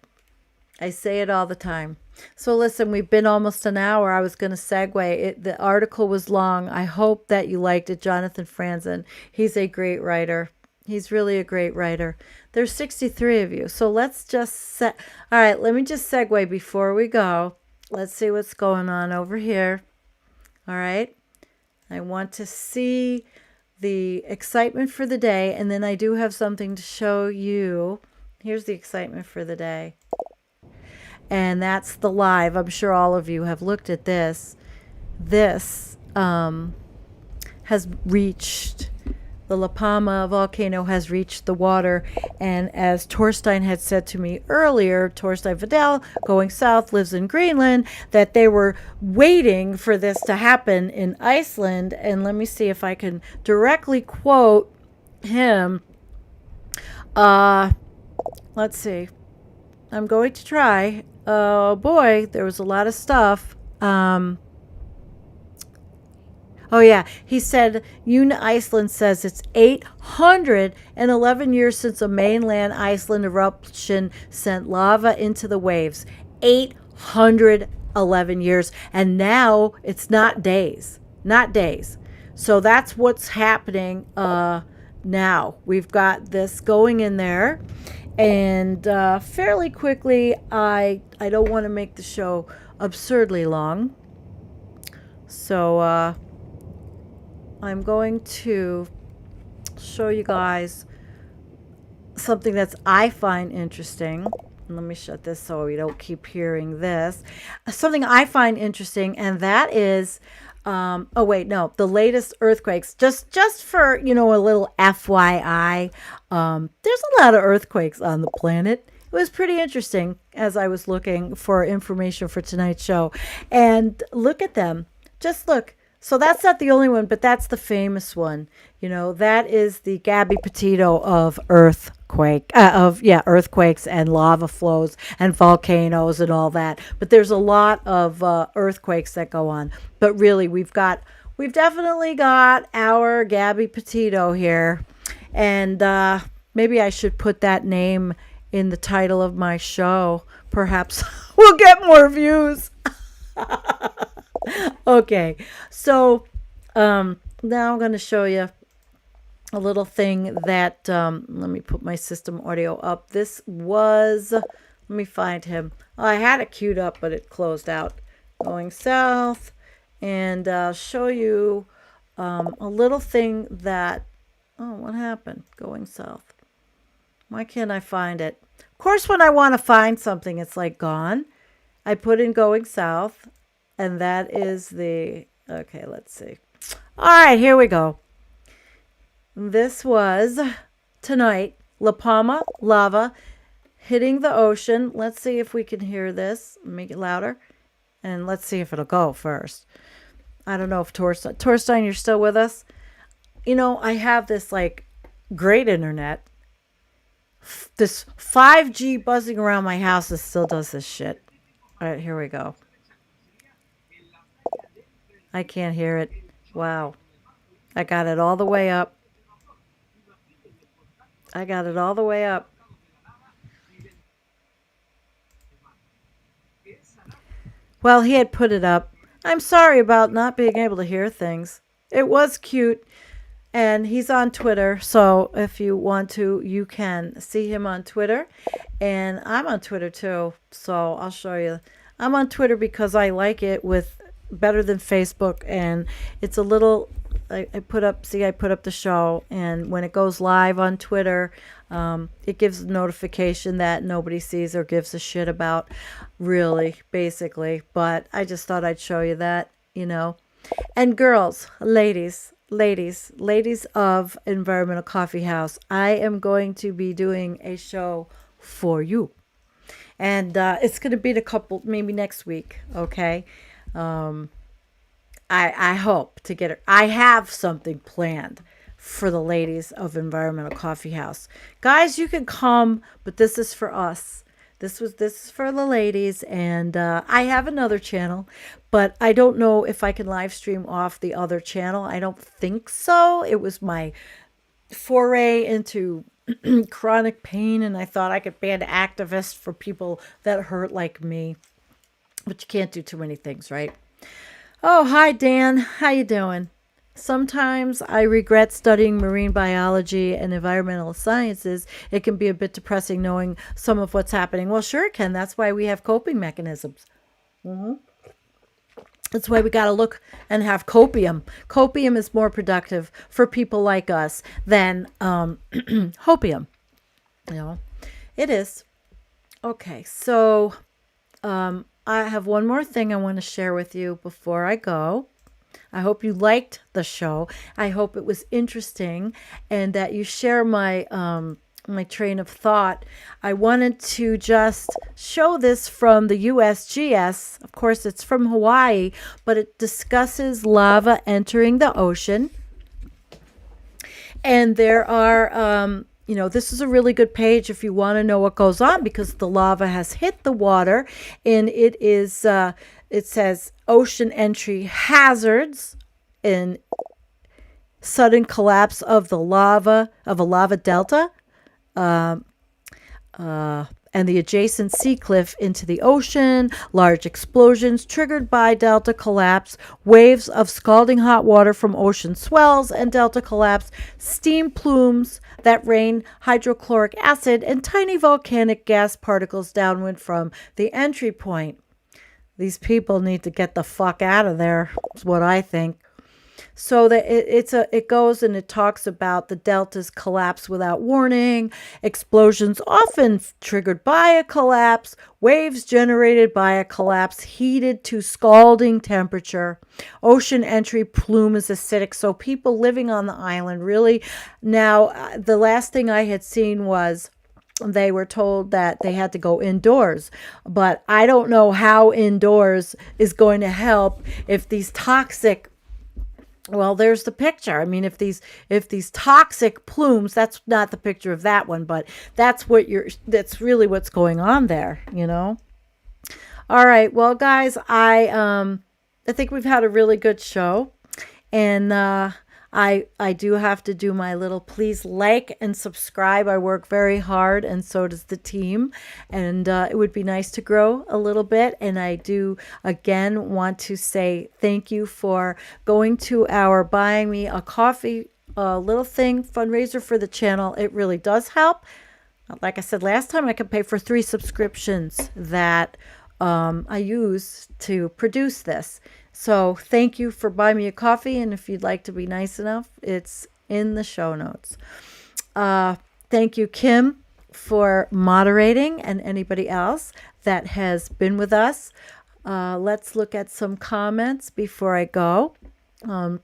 I say it all the time. So listen, we've been almost an hour. I was going to segue. The article was long. I hope that you liked it. Jonathan Franzen, he's a great writer. He's really a great writer. There's 63 of you. So let's just all right, let me just segue before we go. Let's see what's going on over here. All right. I want to see the excitement for the day, and then I do have something to show you. Here's the excitement for the day. And that's the live. I'm sure all of you have looked at this. This has reached, the La Palma volcano has reached the water. And as Torstein had said to me earlier, Torstein Vidal, going south, lives in Greenland, that they were waiting for this to happen in Iceland. And let me see if I can directly quote him. Let's see. I'm going to try. Oh boy, there was a lot of stuff. Oh yeah, he said, Iceland says it's 811 years since a mainland Iceland eruption sent lava into the waves. 811 years. And now it's not days. Not days. So that's what's happening now. We've got this going in there. And fairly quickly, I don't want to make the show absurdly long. So I'm going to show you guys something that's I find interesting. Let me shut this so we don't keep hearing this. Something I find interesting, and that is the latest earthquakes. Just for, a little FYI, there's a lot of earthquakes on the planet. It was pretty interesting as I was looking for information for tonight's show. And look at them. Just look. So that's not the only one, but that's the famous one. That is the Gabby Petito of earthquakes and lava flows and volcanoes and all that. But there's a lot of earthquakes that go on. But really, we've definitely got our Gabby Petito here. And maybe I should put that name in the title of my show. Perhaps we'll get more views. Okay, so now I'm going to show you a little thing that, let me put my system audio up. This was, let me find him. I had it queued up, but it closed out. Going south, and I'll show you a little thing that, oh, what happened? Going south. Why can't I find it? Of course, when I want to find something, it's like gone. I put in going south, and that is the, okay, let's see. All right, here we go. This was tonight, La Palma lava hitting the ocean. Let's see if we can hear this. Make it louder. And let's see if it'll go first. I don't know if Torstein, you're still with us? You know, I have this like great internet. This 5G buzzing around my house that still does this shit. All right, here we go. I can't hear it. Wow. I got it all the way up. I got it all the way up. Well, he had put it up. I'm sorry about not being able to hear things. It was cute. And he's on Twitter. So if you want to, you can see him on Twitter. And I'm on Twitter too. So I'll show you. I'm on Twitter because I like it with better than Facebook. And it's a little... I put up the show, and when it goes live on Twitter, it gives a notification that nobody sees or gives a shit about, really, basically. But I just thought I'd show you that, you know. And girls, ladies of Environmental Coffee House, I am going to be doing a show for you. And it's going to be in a couple, maybe next week, okay? I hope to get it. I have something planned for the ladies of Environmental Coffee House. Guys, you can come, but this is for us. This is for the ladies, and I have another channel, but I don't know if I can live stream off the other channel. I don't think so. It was my foray into chronic pain, and I thought I could be an activist for people that hurt like me. But you can't do too many things, right? Oh, hi, Dan. How you doing? Sometimes I regret studying marine biology and environmental sciences. It can be a bit depressing knowing some of what's happening. Well, sure it can. That's why we have coping mechanisms. That's why we got to look and have copium. Copium is more productive for people like us than hopium. You know, it is. Okay, so... I have one more thing I want to share with you before I go. I hope you liked the show. I hope it was interesting and that you share my my train of thought. I wanted to just show this from the USGS. Of course, it's from Hawaii, but it discusses lava entering the ocean. And there are... you know, this is a really good page if you want to know what goes on, because the lava has hit the water, and it is, it says ocean entry hazards and sudden collapse of the lava, of a lava delta, and the adjacent sea cliff into the ocean, large explosions triggered by delta collapse, waves of scalding hot water from ocean swells and delta collapse, steam plumes that rain hydrochloric acid, and tiny volcanic gas particles downwind from the entry point. These people need to get the fuck out of there, is what I think. So that it goes and it talks about the deltas collapse without warning, explosions often triggered by a collapse, waves generated by a collapse heated to scalding temperature, ocean entry plume is acidic. So people living on the island really, now the last thing I had seen was they were told that they had to go indoors, but I don't know how indoors is going to help if these toxic... Well, there's the picture. I mean, if these toxic plumes, that's not the picture of that one, but that's really what's going on there, you know? All right. Well, guys, I think we've had a really good show, and I do have to do my little please like and subscribe. I work very hard, and so does the team. And it would be nice to grow a little bit. And I do, again, want to say thank you for going to our Buying Me a Coffee little thing fundraiser for the channel. It really does help. Like I said last time, I can pay for 3 subscriptions that I use to produce this. So thank you for buying me a coffee. And if you'd like to be nice enough, it's in the show notes. Thank you, Kim, for moderating, and anybody else that has been with us. Let's look at some comments before I go.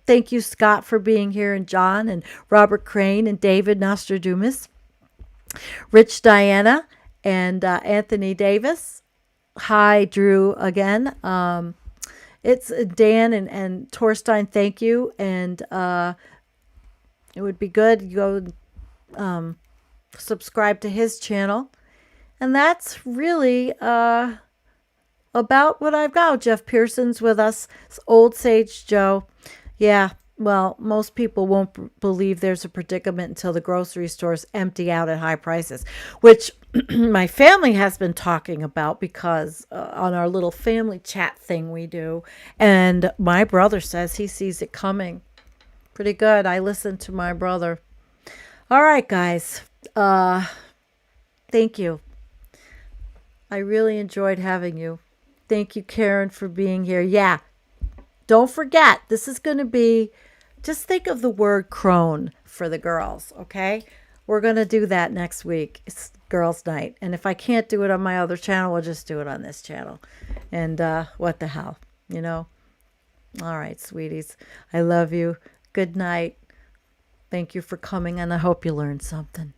Thank you, Scott, for being here, and John, and Robert Crane, and David Nostradamus, Rich Diana, and Anthony Davis. Hi, Drew, again. It's Dan and Torstein, thank you. And it would be good you go subscribe to his channel. And that's really about what I've got. Jeff Pearson's with us. Old Sage Joe. Yeah, well, most people won't believe there's a predicament until the grocery stores empty out at high prices, which my family has been talking about because on our little family chat thing we do. And my brother says he sees it coming. Pretty good. I listen to my brother. All right, guys. Thank you. I really enjoyed having you. Thank you, Karen, for being here. Yeah. Don't forget, this is going to be, just think of the word crone for the girls, okay? We're going to do that next week. It's girls' night. And if I can't do it on my other channel, we'll just do it on this channel. And what the hell, you know? All right, sweeties. I love you. Good night. Thank you for coming, and I hope you learned something.